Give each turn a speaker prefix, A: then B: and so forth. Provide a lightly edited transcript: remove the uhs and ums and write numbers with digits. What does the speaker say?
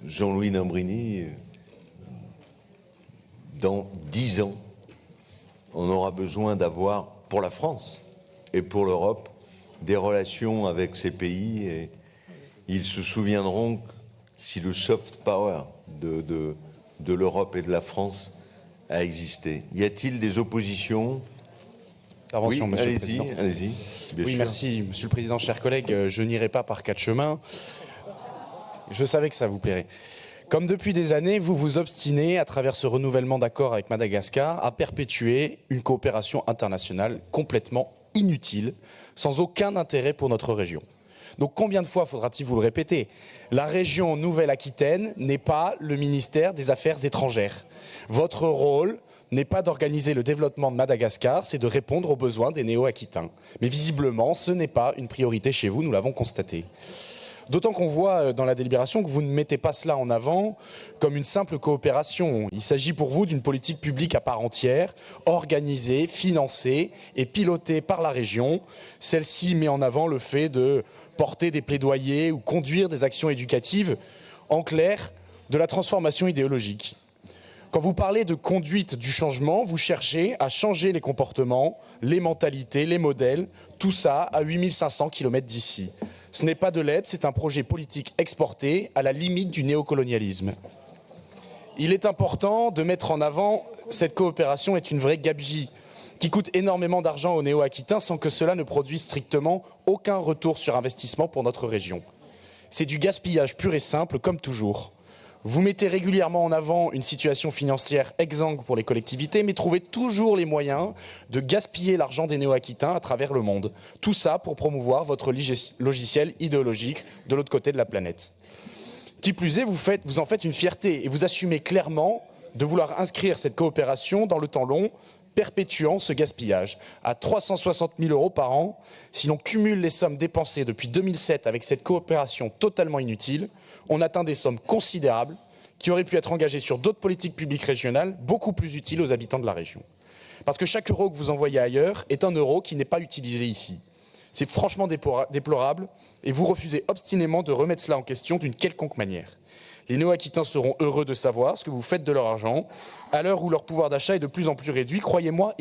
A: Jean-Louis Nambrini, dans 10 ans, on aura besoin d'avoir, pour la France et pour l'Europe, des relations avec ces pays, et ils se souviendront si le soft power de l'Europe et de la France a existé. Y a-t-il des oppositions ?
B: Intervention,
A: oui,
B: Monsieur le Président.
A: Allez-y.
B: Oui, merci, Monsieur le Président, chers collègues. Je n'irai pas par 4 chemins. Je savais que ça vous plairait. Comme depuis des années, vous vous obstinez, à travers ce renouvellement d'accord avec Madagascar, à perpétuer une coopération internationale complètement inutile, sans aucun intérêt pour notre région. Donc combien de fois faudra-t-il vous le répéter? La région Nouvelle-Aquitaine n'est pas le ministère des Affaires étrangères. Votre rôle n'est pas d'organiser le développement de Madagascar, c'est de répondre aux besoins des Néo-Aquitains. Mais visiblement, ce n'est pas une priorité chez vous, nous l'avons constaté. D'autant qu'on voit dans la délibération que vous ne mettez pas cela en avant comme une simple coopération. Il s'agit pour vous d'une politique publique à part entière, organisée, financée et pilotée par la région. Celle-ci met en avant le fait de porter des plaidoyers ou conduire des actions éducatives, en clair, de la transformation idéologique. Quand vous parlez de conduite du changement, vous cherchez à changer les comportements, les mentalités, les modèles, tout ça à 8500 km d'ici. Ce n'est pas de l'aide, c'est un projet politique exporté à la limite du néocolonialisme. Il est important de mettre en avant cette coopération est une vraie gabegie qui coûte énormément d'argent aux Néo-Aquitains sans que cela ne produise strictement aucun retour sur investissement pour notre région. C'est du gaspillage pur et simple, comme toujours. Vous mettez régulièrement en avant une situation financière exsangue pour les collectivités, mais trouvez toujours les moyens de gaspiller l'argent des Néo-Aquitains à travers le monde. Tout ça pour promouvoir votre logiciel idéologique de l'autre côté de la planète. Qui plus est, vous en faites une fierté et vous assumez clairement de vouloir inscrire cette coopération dans le temps long, perpétuant ce gaspillage à 360 000 € par an. Si l'on cumule les sommes dépensées depuis 2007 avec cette coopération totalement inutile, on atteint des sommes considérables qui auraient pu être engagées sur d'autres politiques publiques régionales beaucoup plus utiles aux habitants de la région. Parce que chaque euro que vous envoyez ailleurs est un euro qui n'est pas utilisé ici. C'est franchement déplorable et vous refusez obstinément de remettre cela en question d'une quelconque manière. Les Néo-Aquitains seront heureux de savoir ce que vous faites de leur argent. À l'heure où leur pouvoir d'achat est de plus en plus réduit, croyez-moi,